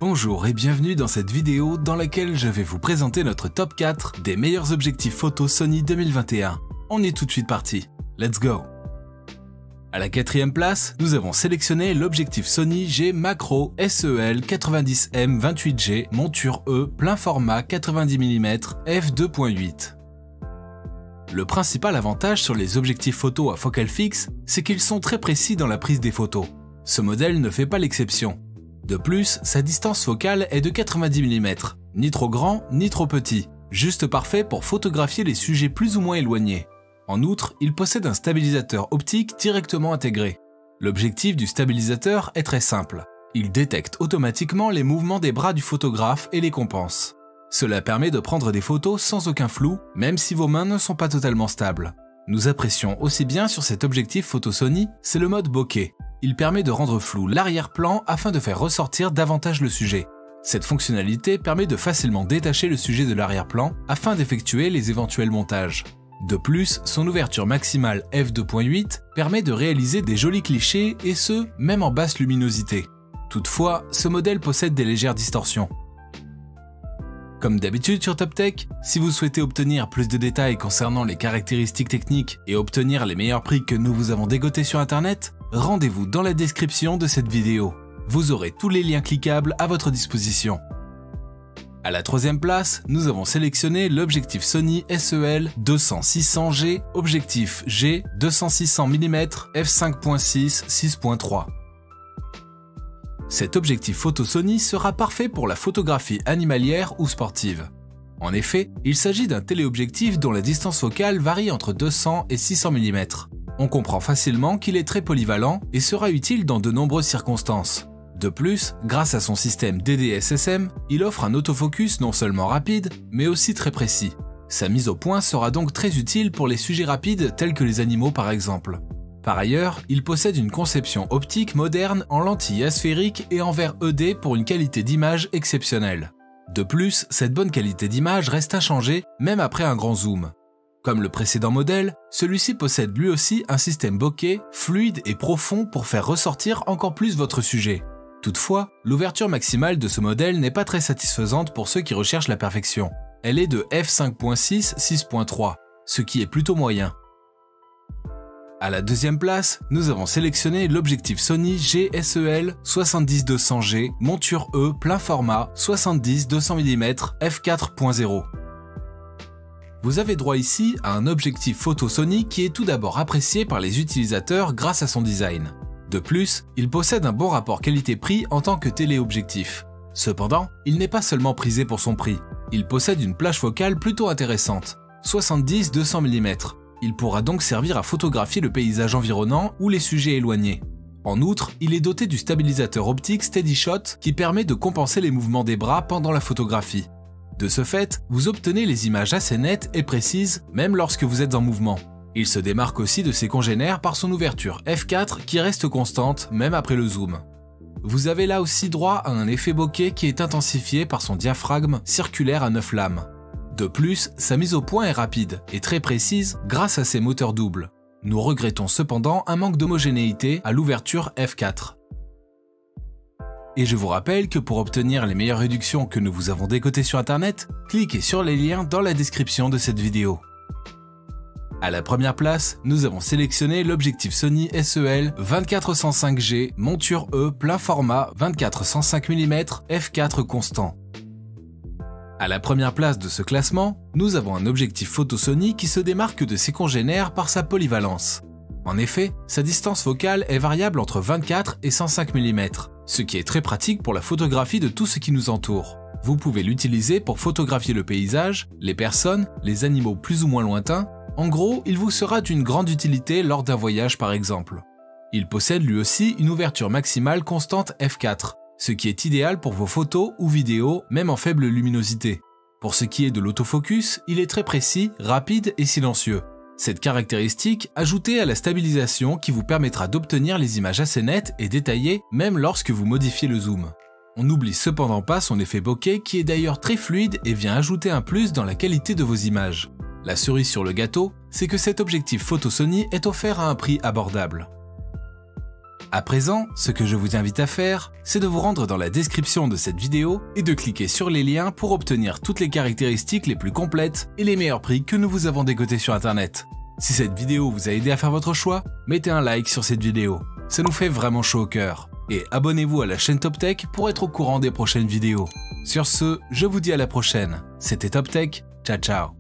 Bonjour et bienvenue dans cette vidéo dans laquelle je vais vous présenter notre top 4 des meilleurs objectifs photo Sony 2021. On est tout de suite parti, let's go! À la quatrième place, nous avons sélectionné l'objectif Sony G Macro SEL 90M 28G monture E plein format 90 mm f2.8. Le principal avantage sur les objectifs photo à focale fixe, c'est qu'ils sont très précis dans la prise des photos. Ce modèle ne fait pas l'exception. De plus, sa distance focale est de 90 mm, ni trop grand ni trop petit, juste parfait pour photographier les sujets plus ou moins éloignés. En outre, il possède un stabilisateur optique directement intégré. L'objectif du stabilisateur est très simple. Il détecte automatiquement les mouvements des bras du photographe et les compense. Cela permet de prendre des photos sans aucun flou, même si vos mains ne sont pas totalement stables. Nous apprécions aussi bien sur cet objectif photo Sony, c'est le mode bokeh. Il permet de rendre flou l'arrière-plan afin de faire ressortir davantage le sujet. Cette fonctionnalité permet de facilement détacher le sujet de l'arrière-plan afin d'effectuer les éventuels montages. De plus, son ouverture maximale f2.8 permet de réaliser des jolis clichés et ce, même en basse luminosité. Toutefois, ce modèle possède des légères distorsions. Comme d'habitude sur TopTech, si vous souhaitez obtenir plus de détails concernant les caractéristiques techniques et obtenir les meilleurs prix que nous vous avons dégotés sur internet, rendez-vous dans la description de cette vidéo. Vous aurez tous les liens cliquables à votre disposition. À la troisième place, nous avons sélectionné l'objectif Sony SEL 200-600G, objectif G 200-600 mm f5.6 6.3. Cet objectif photo Sony sera parfait pour la photographie animalière ou sportive. En effet, il s'agit d'un téléobjectif dont la distance focale varie entre 200 et 600 mm. On comprend facilement qu'il est très polyvalent et sera utile dans de nombreuses circonstances. De plus, grâce à son système DDSSM, il offre un autofocus non seulement rapide, mais aussi très précis. Sa mise au point sera donc très utile pour les sujets rapides tels que les animaux par exemple. Par ailleurs, il possède une conception optique moderne en lentille asphérique et en verre ED pour une qualité d'image exceptionnelle. De plus, cette bonne qualité d'image reste inchangée même après un grand zoom. Comme le précédent modèle, celui-ci possède lui aussi un système bokeh fluide et profond pour faire ressortir encore plus votre sujet. Toutefois, l'ouverture maximale de ce modèle n'est pas très satisfaisante pour ceux qui recherchent la perfection. Elle est de f5.6 6.3, ce qui est plutôt moyen. À la deuxième place, nous avons sélectionné l'objectif Sony GSEL 70-200G monture E plein format 70-200 mm f4.0. Vous avez droit ici à un objectif photo Sony qui est tout d'abord apprécié par les utilisateurs grâce à son design. De plus, il possède un bon rapport qualité-prix en tant que téléobjectif. Cependant, il n'est pas seulement prisé pour son prix. Il possède une plage focale plutôt intéressante, 70-200 mm. Il pourra donc servir à photographier le paysage environnant ou les sujets éloignés. En outre, il est doté du stabilisateur optique Steady Shot qui permet de compenser les mouvements des bras pendant la photographie. De ce fait, vous obtenez les images assez nettes et précises même lorsque vous êtes en mouvement. Il se démarque aussi de ses congénères par son ouverture f4 qui reste constante même après le zoom. Vous avez là aussi droit à un effet bokeh qui est intensifié par son diaphragme circulaire à 9 lames. De plus, sa mise au point est rapide et très précise grâce à ses moteurs doubles. Nous regrettons cependant un manque d'homogénéité à l'ouverture f4. Et je vous rappelle que pour obtenir les meilleures réductions que nous vous avons décotées sur internet, cliquez sur les liens dans la description de cette vidéo. À la première place, nous avons sélectionné l'objectif Sony SEL 24-105G monture E plein format 24-105 mm f4 constant. À la première place de ce classement, nous avons un objectif photo Sony qui se démarque de ses congénères par sa polyvalence. En effet, sa distance focale est variable entre 24 et 105 mm, ce qui est très pratique pour la photographie de tout ce qui nous entoure. Vous pouvez l'utiliser pour photographier le paysage, les personnes, les animaux plus ou moins lointains. En gros, il vous sera d'une grande utilité lors d'un voyage par exemple. Il possède lui aussi une ouverture maximale constante f4, ce qui est idéal pour vos photos ou vidéos, même en faible luminosité. Pour ce qui est de l'autofocus, il est très précis, rapide et silencieux. Cette caractéristique, ajoutée à la stabilisation qui vous permettra d'obtenir les images assez nettes et détaillées, même lorsque vous modifiez le zoom. On n'oublie cependant pas son effet bokeh qui est d'ailleurs très fluide et vient ajouter un plus dans la qualité de vos images. La cerise sur le gâteau, c'est que cet objectif photo Sony est offert à un prix abordable. À présent, ce que je vous invite à faire, c'est de vous rendre dans la description de cette vidéo et de cliquer sur les liens pour obtenir toutes les caractéristiques les plus complètes et les meilleurs prix que nous vous avons dégotés sur internet. Si cette vidéo vous a aidé à faire votre choix, mettez un like sur cette vidéo. Ça nous fait vraiment chaud au cœur. Et abonnez-vous à la chaîne Top Tech pour être au courant des prochaines vidéos. Sur ce, je vous dis à la prochaine. C'était Top Tech, ciao ciao.